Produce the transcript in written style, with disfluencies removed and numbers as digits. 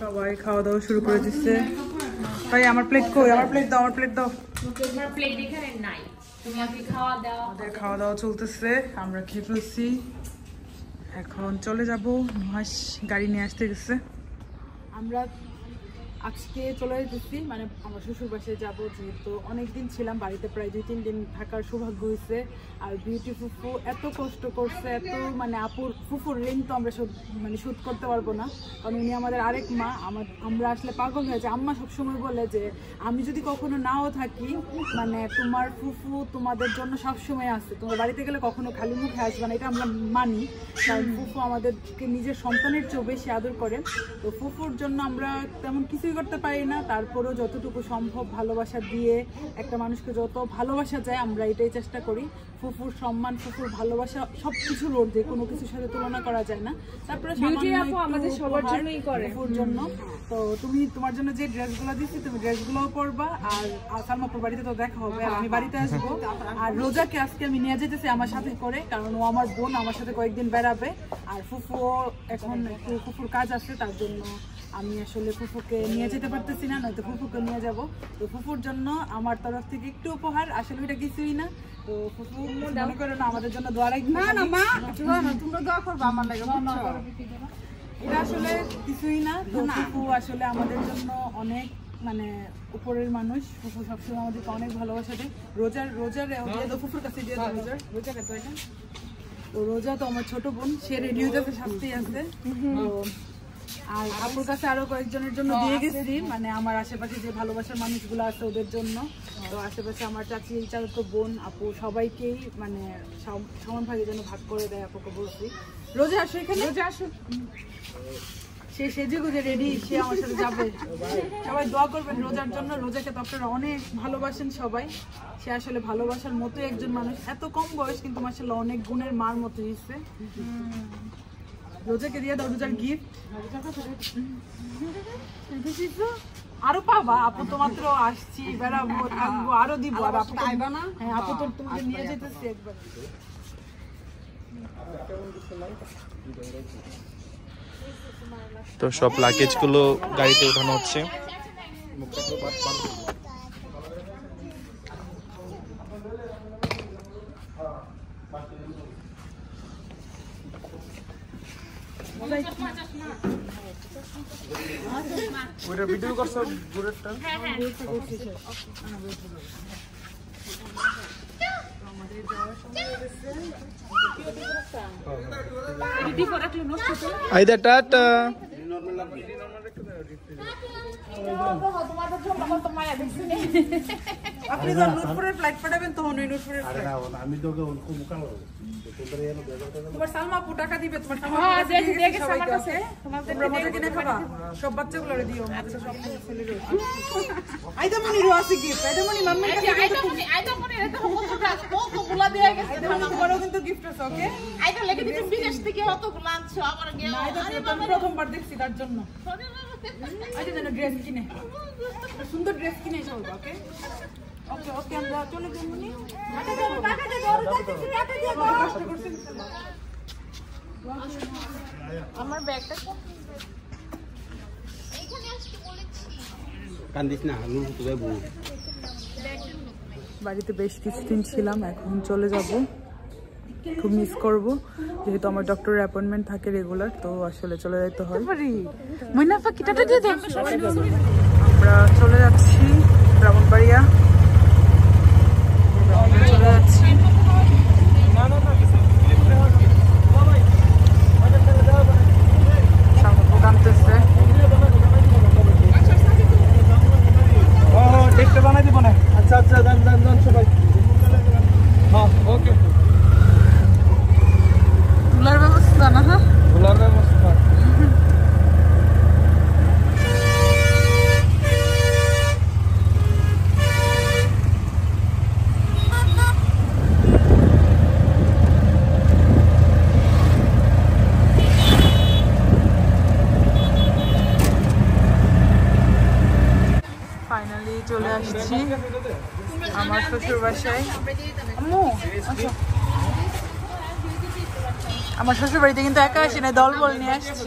সবাই খাওয়া দাওয়া শুরু করে দিচ্ছে। ভাই আমার প্লেট কই? আমার প্লেট দাও, আমার প্লেট দাও। খাওয়া দাওয়া চলতেছে, আমরা খেয়ে ফেলছি। এখন চলে যাব, নুহাস গাড়ি নিয়ে আসতে গেছে। আমরা আজকে চলে যেতেছি, মানে আমার শ্বশুর বাসায় যাবো, যেহেতু অনেকদিন ছিলাম বাড়িতে, প্রায় 2-3 দিন থাকার সৌভাগ্য হয়েছে। আর বিউটি ফুফু এত কষ্ট করছে, এত মানে ফুফুর ঋণ তো আমরা শোধ করতে পারবো না, কারণ উনি আমাদের আরেক মা। আমরা আসলে পাগল হয়ে যায়। আম্মা সবসময় বলে যে আমি যদি কখনো নাও থাকি, মানে তোমার ফুফু তোমাদের জন্য সবসময় আসছে, তোমার বাড়িতে গেলে কখনো খালি মুখে আসবে না, এটা আমরা মানি। কারণ ফুফু আমাদেরকে নিজের সন্তানের চেয়েও বেশি আদর করে। তো ফুফুর জন্য আমরা তেমন কিছুই করতে পারি না, তারপরেও যতটুকু সম্ভব ভালোবাসা দিয়ে একটা মানুষকে যত ভালোবাসা যায় আমরা এটাই চেষ্টা করি। ফুফুর সম্মান, ফুফুর ভালোবাসা সবকিছুর ঊর্ধ্বে, কোনো কিছুর সাথে তুলনা করা যায় না। তারপরে আমাদের সবার জন্যই করে ফুফুর জন্য। তো তুমি তোমার জন্য যে ড্রেসগুলো দিচ্ছি তুমি ড্রেসগুলোও পরবা, আর সালমাপুর বাড়িতে তো দেখা হবে, আর আমি বাড়িতে আসবো। আর রোজাকে আজকে আমি নিয়ে যেতেছি আমার সাথে করে, কারণ ও আমার বোন, আমার সাথে কয়েকদিন বেড়াবে। আর ফুফুও এখন একটু ফুফুর কাজ আছে, তার জন্য আমি আসলে ফুফুকে নিয়ে যেতে পারতেছি না, নয়তো ফুফুকে নিয়ে যাব। তো ফুফুর জন্য আমার তরফ থেকে একটু উপহার, আসলে ওইটা কিছুই না। তো ফুফু মনে করো না, আমাদের জন্য দোয়া রাখবে। না মা, তোমরা দোয়া করবে আমার লাগে, এটা আসলে কিছুই না। তো ফুফু আসলে আমাদের জন্য অনেক মানে উপরের মানুষ। ফুফু সবসময় আমাদেরকে অনেক ভালোবাসা দেয়। রোজার ফুফুর কাছে দিয়ে দাও, রোজার তো এটা। তো রোজা তো আমার ছোট বোন, সে রেডি হয়ে যাচ্ছে, শাস্তি আছে। তো আর আপুর কাছে আরো কয়েকজনের জন্য দিয়ে গেছি, মানে আমার আশেপাশে যে ভালোবাসার মানুষগুলো আছে ওদের জন্য। তো আশেপাশে আমার চাচি, চাচাতো বোন, আপু সবাইকেই মানে সমান ভাগে যেন ভাগ করে দেয়, আপুকে বলছি। রোজা আসো এখানে, রোজা আসো। সে সেজে গুজে রেডি, সে আমার সাথে যাবে। সবাই দোয়া করবেন রোজার জন্য। রোজাকে তো আপনারা অনেক ভালোবাসেন সবাই। সে আসলে ভালোবাসার মতো একজন মানুষ, এত কম বয়স কিন্তু মাশাআল্লাহ অনেক গুণের মার মতো হয়েছে। রোজাকে দিয়ে দাও রোজার গিফট। আরো পাবা, আপু তো মাত্র আসছি, বেড়াবো, থাকবো, আরো দিব। আর আপু আইবা না? হ্যাঁ, আপু তো তোমাকে নিয়ে যেতেছি একবার। তো সব লাগেজ গুলো গাড়িতে উঠানো হচ্ছে। ওটা ভিডিও করছো গুড়েরটা? হ্যাঁ হ্যাঁ করছি স্যার। আমাদের যাওয়ার সময় হয়েছে দিদি পড়াটা নষ্ট তো আইদা টাটা নরমাল লাগবে নরমাল একটু তোমাদের জন্য তো মায়া দেখছি না। আপনি যখন নুটপুরের ফ্লাইট পাঠাবেন তখন ওই নুটপুরের ফ্লাইট। আরে না আমি তো ওকে মুকাল তোমার সালমা আপু টাকা দিবে, তোমার হ্যাঁ দিয়ে গেছে আমার কাছে। তোমরা মজা কিনে খাবা, সব বাচ্চাগুলোরে দিও, বাচ্চা সব ছেলেরে। আইদা মনির আছে গিফট, আইদা মনি মাম্মার কাছে আইদা মনির এত কতগুলা দিয়ে গেছে, তোমারও কিন্তু গিফট আছে। ওকে আইদা লেগে দিতে বিদেশ থেকে কতগুলা আনছো আমার গিয়ে। আইদা আমি প্রথমবার দেখছি তার জন্য। আইদা যেন ড্রেস কিনে, সুন্দর ড্রেস কিনে চলবে। ওকে ওকে ওকে আমরা চলে যাই মনি। আমার ব্যাগটা এইখানে আসতে বলেছি, কান্দিস না। বাড়িতে বেশ কিছুদিন ছিলাম, এখন চলে যাব। খুব মিস করব, যেহেতু আমার ডক্টরের অ্যাপয়েন্টমেন্ট থাকে রেগুলার, তো আসলে চলে যেতে হয়। আমরা চলে যাচ্ছি ব্রাহ্মণবাড়িয়া, চলে যাচ্ছি। টানতেছে দেখতে বানাই দিব না। আচ্ছা আচ্ছা দান দান দান সবাই। হ্যাঁ ওকে তুলার ব্যবস্থা না? হ্যাঁ তুলার ব্যবস্থা। ফাইনালি চলে আসছি আমার শ্বশুর বাসায়। আম্মু আচ্ছা আমার শ্বশুর বাড়িতে কিন্তু একা আসি না, দল বল নিয়ে আসছি।